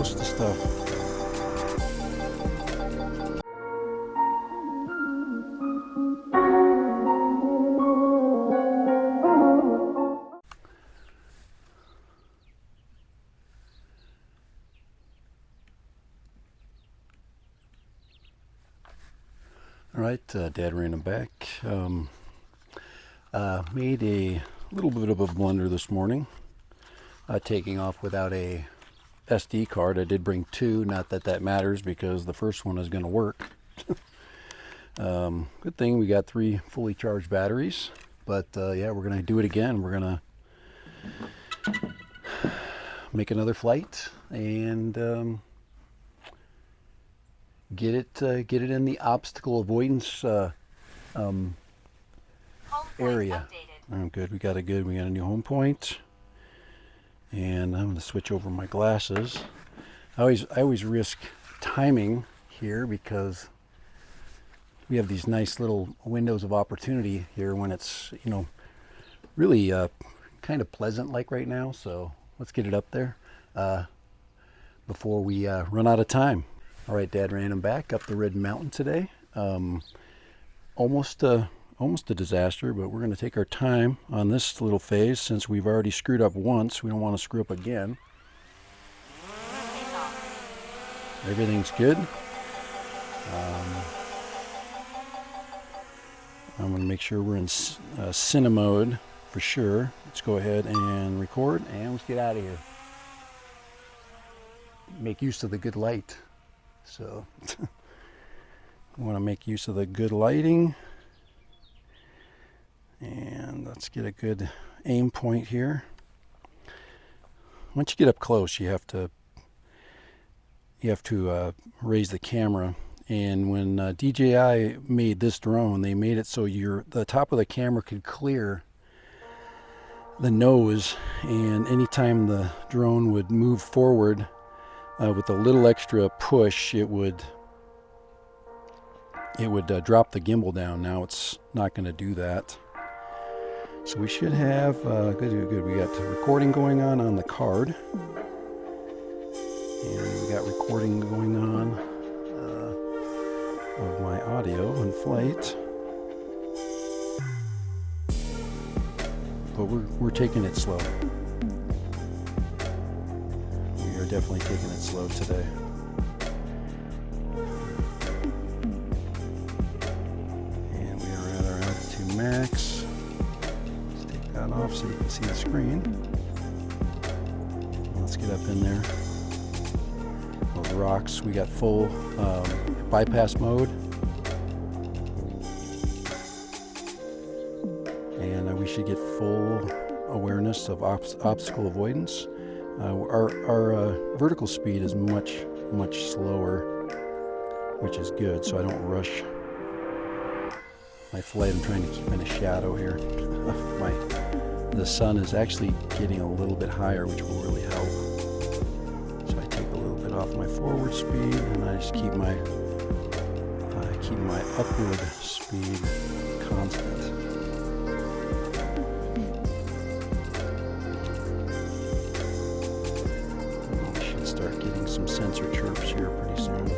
close to stuff. All right, Dad ran them back. Made a little bit of a blunder this morning, taking off without a SD card. I did bring two, not that that matters because the first one is going to work. Good thing we got 3 fully charged batteries, but yeah, we're going to do it again. We're going to make another flight and get it in the obstacle avoidance area. Oh, good. We got a new home point, and I'm going to switch over my glasses. I always risk timing here because we have these nice little windows of opportunity here when it's, you know, really kind of pleasant like right now. So let's get it up there before we run out of time. All right, Dad ran him back up the Red Mountain today. Almost a disaster, but we're going to take our time on this little phase since we've already screwed up once. We don't want to screw up again. Everything's good. I'm going to make sure we're in cine mode for sure. Let's go ahead and record, and let's get out of here. Make use of the good light. So I want to make use of the good lighting, and let's get a good aim point here. Once you get up close, you have to raise the camera. And when DJI made this drone, they made it so the top of the camera could clear the nose, and anytime the drone would move forward with a little extra push, it would drop the gimbal down. Now it's not going to do that. So we should have good. We got recording going on the card, and we got recording going on of my audio in flight. But we're taking it slow. We are definitely taking it slow today. And we are at our altitude max. Let's take that off so you can see the screen. Let's get up in there. Those rocks, we got full bypass mode. And we should get full awareness of obstacle avoidance. Our vertical speed is much slower, which is good, so I don't rush my flight. I'm trying to keep in a shadow here. The sun is actually getting a little bit higher, which will really help. So I take a little bit off my forward speed, and I just keep my upward speed constant. Start getting some sensor chirps here pretty soon. Take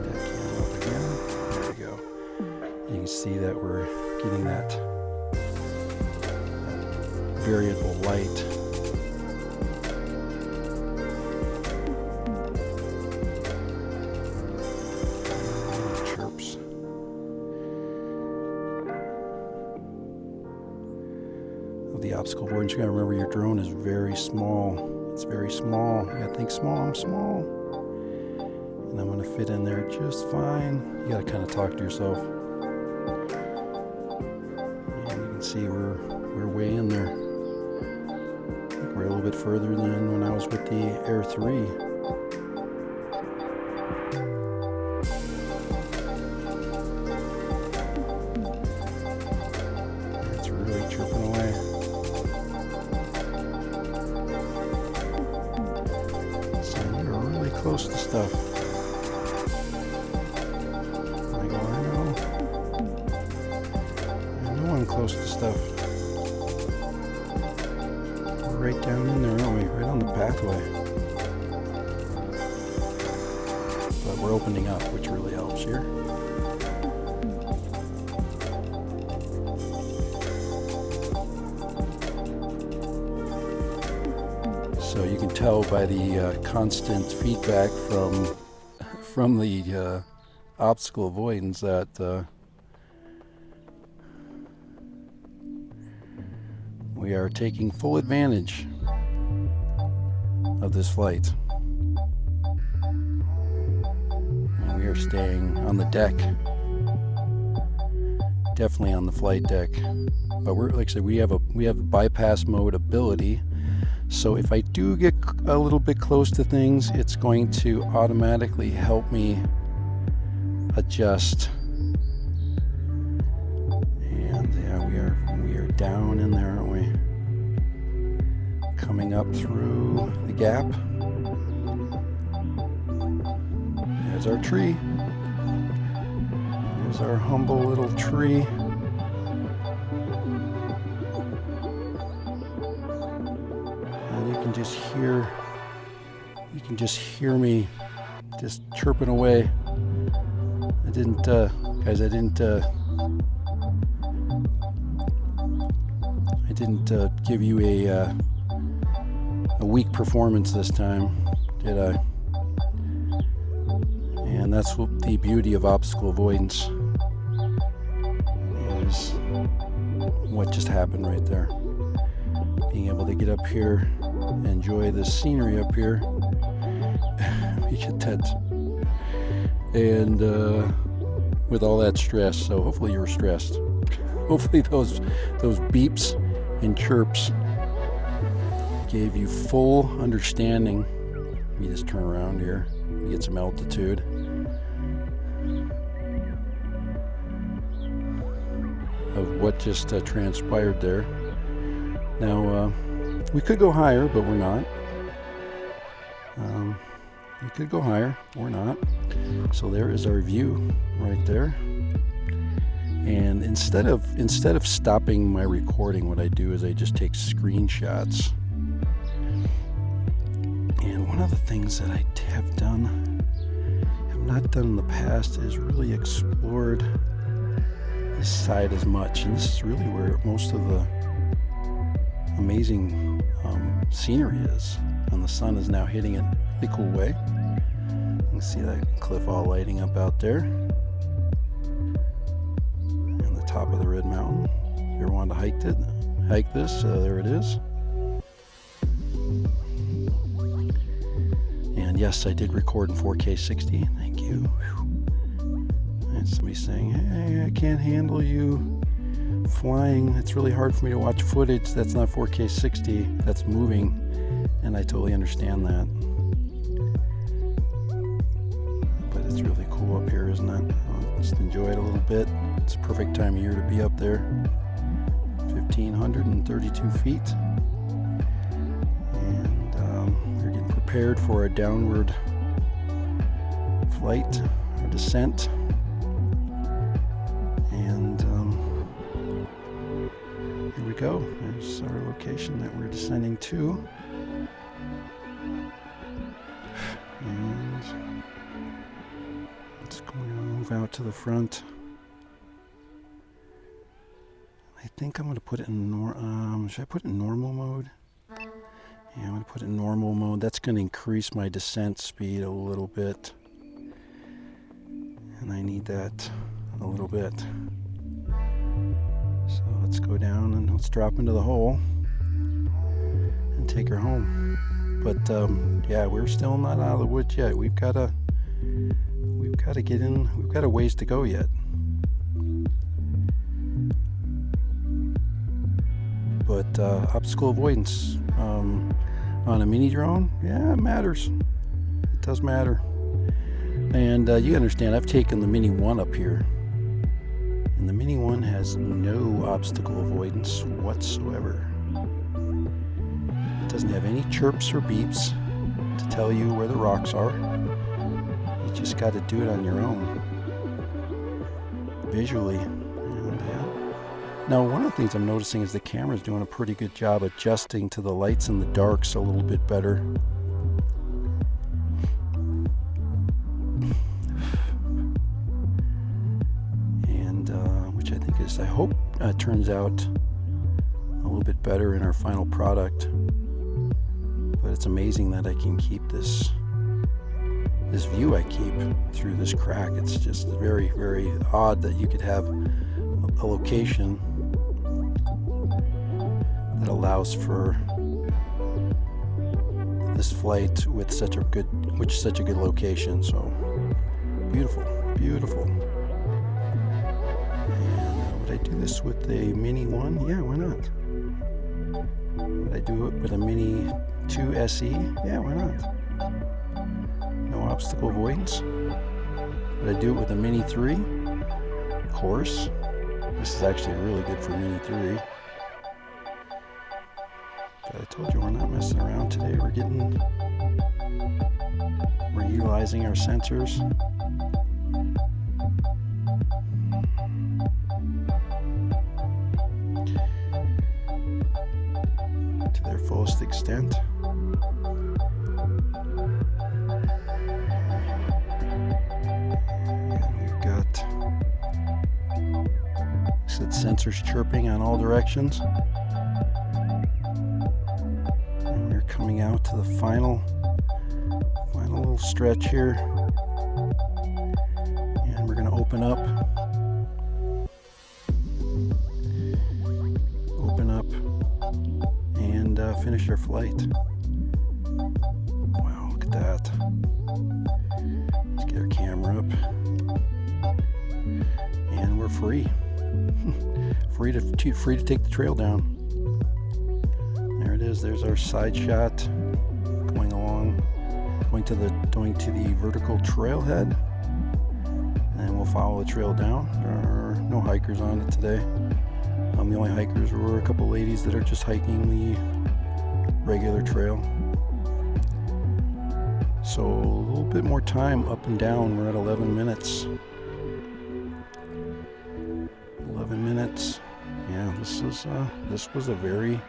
that camera up again. There we go. You can see that we're getting that variable light. Chirps. Of the obstacle avoidance, you gotta remember your drone is very small. It's very small. You gotta think small. I'm small, and I'm gonna fit in there just fine. You gotta kind of talk to yourself, and you can see we're way in there. I think we're a little bit further than when I was with the Air 3. It's really chirping away. Close to stuff. I know I'm close to stuff. We're right down in there, aren't we? Right on the pathway. we're opening up, which really helps here. So you can tell by the constant feedback from the obstacle avoidance that we are taking full advantage of this flight. And we are staying on the deck, definitely on the flight deck. But we're, like I said, we have the bypass mode ability. So if I do get a little bit close to things, it's going to automatically help me adjust. And yeah, we are down in there, aren't we? Coming up through the gap. There's our tree. There's our humble little tree. You can just hear me just chirping away. I didn't give you a weak performance this time, did I? And that's what the beauty of obstacle avoidance is, what just happened right there. Being able to get up here, enjoy the scenery up here. You get that, and with all that stress. So hopefully you were stressed. Hopefully those beeps and chirps gave you full understanding. Let me just turn around here and get some altitude. Of what just transpired there. Now, we could go higher, but we're not. We could go higher, we're not. So there is our view right there. And instead of stopping my recording, what I do is I just take screenshots. And one of the things that I have not done in the past, is really explored this side as much. And this is really where most of the amazing scenery is, and the sun is now hitting it in a really cool way. You can see that cliff all lighting up out there, and the top of the Red Mountain. If you ever wanted to hike this, there it is. And yes, I did record in 4K 60. Thank you. And somebody saying, "Hey, I can't handle you flying. It's really hard for me to watch footage that's not 4K 60, that's moving." And I totally understand that. But it's really cool up here, isn't it? I'll just enjoy it a little bit. It's a perfect time of year to be up there. 1,532 feet. And we're getting prepared for a downward flight, or descent. And here we go. There's our location that we're descending to. And it's going to move out to the front. I think I'm going to put it in should I put it in normal mode? Yeah, I'm going to put it in normal mode. That's going to increase my descent speed a little bit. And I need that a little bit. So let's go down and let's drop into the hole and take her home. But yeah, we're still not out of the woods yet. We've got to get in. We've got a ways to go yet. But obstacle avoidance on a mini drone, yeah, it matters. It does matter. And you understand, I've taken the Mini 1 up here, and the Mini 1 has no obstacle avoidance whatsoever. It doesn't have any chirps or beeps to tell you where the rocks are. You just got to do it on your own, visually. And, yeah. Now, one of the things I'm noticing is the camera's doing a pretty good job adjusting to the lights and the darks a little bit better. which I think is, I hope turns out a little bit better in our final product. But it's amazing that I can keep this view I keep through this crack. It's just very, very odd that you could have a location that allows for this flight with such a good location. So beautiful, beautiful. And would I do this with a Mini 1? Yeah, why not? Would I do it with a Mini 2 SE? Yeah, why not? No obstacle avoidance. Would I do it with a Mini 3? Of course. This is actually really good for Mini 3. But I told you we're not messing around today. We're utilizing our sensors. To their fullest extent. Sensors chirping on all directions. And we're coming out to the final little stretch here. And we're going to open up and finish our flight. Wow, look at that. Let's get our camera up. And we're free. Free to take the trail down. There it is. There's our side shot going along, going to the vertical trailhead, and we'll follow the trail down. There are no hikers on it today. The only hikers were a couple ladies that are just hiking the regular trail. So a little bit more time up and down. We're at 11 minutes. 11 minutes. Yeah, this was a very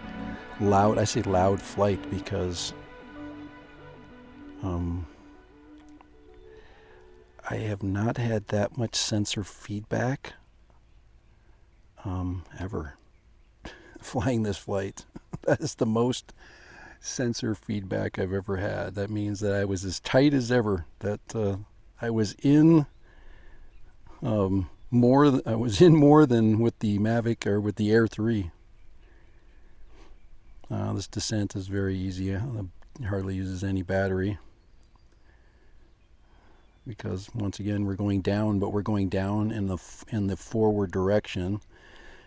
loud, I say loud flight because I have not had that much sensor feedback ever flying this flight. That is the most sensor feedback I've ever had. That means that I was as tight as ever, that I was in more than with the Mavic or with the Air 3. This descent is very easy. It hardly uses any battery because once again we're going down, but we're going down in the forward direction,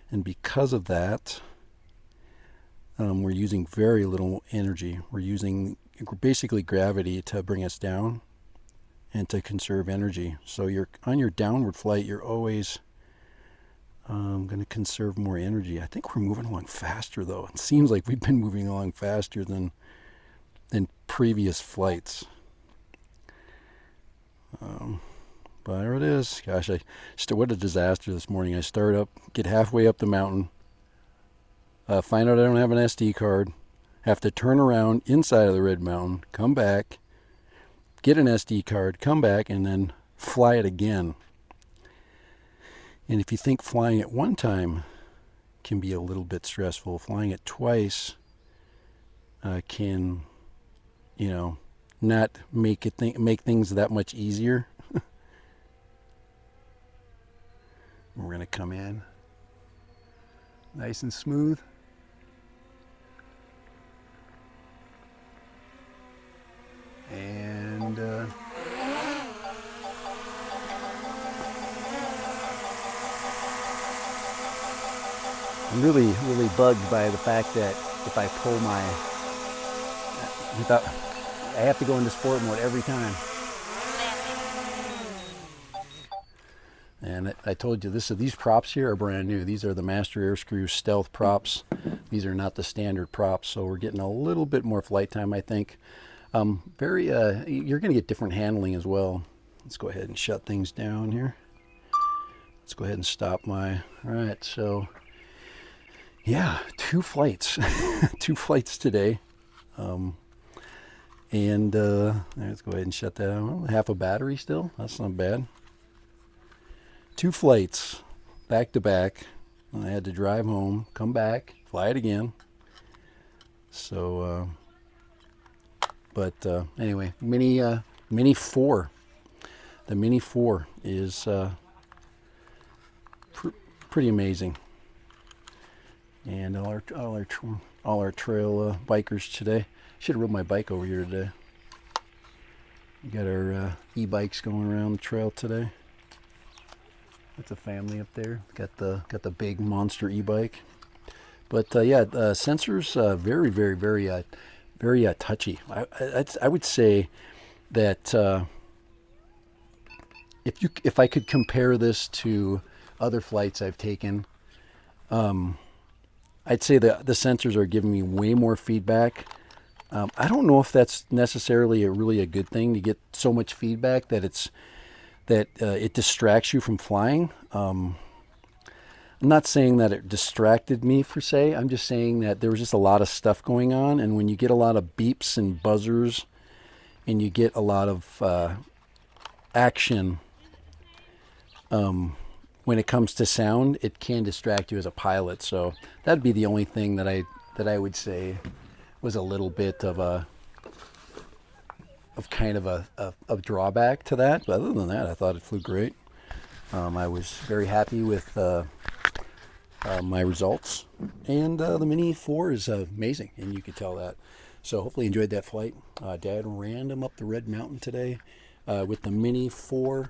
and because of that, we're using very little energy. We're using basically gravity to bring us down and to conserve energy. So you're on your downward flight, you're always going to conserve more energy. I think we're moving along faster though. It seems like we've been moving along faster than previous flights. But there it is. Gosh, what a disaster this morning. I start up, get halfway up the mountain, find out I don't have an SD card, have to turn around inside of the Red Mountain, come back, get an SD card, come back, and then fly it again. And if you think flying it one time can be a little bit stressful, flying it twice can, not make things that much easier. We're going to come in nice and smooth. And I'm really bugged by the fact that if I pull I have to go into sport mode every time. And I told you these props here are brand new. These are the Master Air Screw Stealth props. These are not the standard props, so we're getting a little bit more flight time, I think. You're going to get different handling as well. Let's go ahead and shut things down here. Let's go ahead and stop all right, so yeah, 2 flights. 2 flights today. And let's go ahead and shut that down. Half a battery still. That's not bad. 2 flights. back to back. I had to drive home, come back, fly it again. So, but anyway, Mini 4. The Mini 4 is pretty amazing. And all our trail bikers today. Should have rode my bike over here today. We got our e-bikes going around the trail today. That's a family up there. Got the big monster e-bike. But yeah, sensors very touchy. I would say that if I could compare this to other flights I've taken, I'd say the sensors are giving me way more feedback. I don't know if that's necessarily really a good thing to get so much feedback that it distracts you from flying. I'm not saying that it distracted me per se. I'm just saying that there was just a lot of stuff going on, and when you get a lot of beeps and buzzers, and you get a lot of action, when it comes to sound, it can distract you as a pilot. So that'd be the only thing that I would say was a little bit of kind of a drawback to that. But other than that, I thought it flew great. I was very happy with my results, and the Mini 4 is amazing, and you could tell that. So hopefully you enjoyed that flight. Dad ran him up the Red Mountain today with the Mini 4.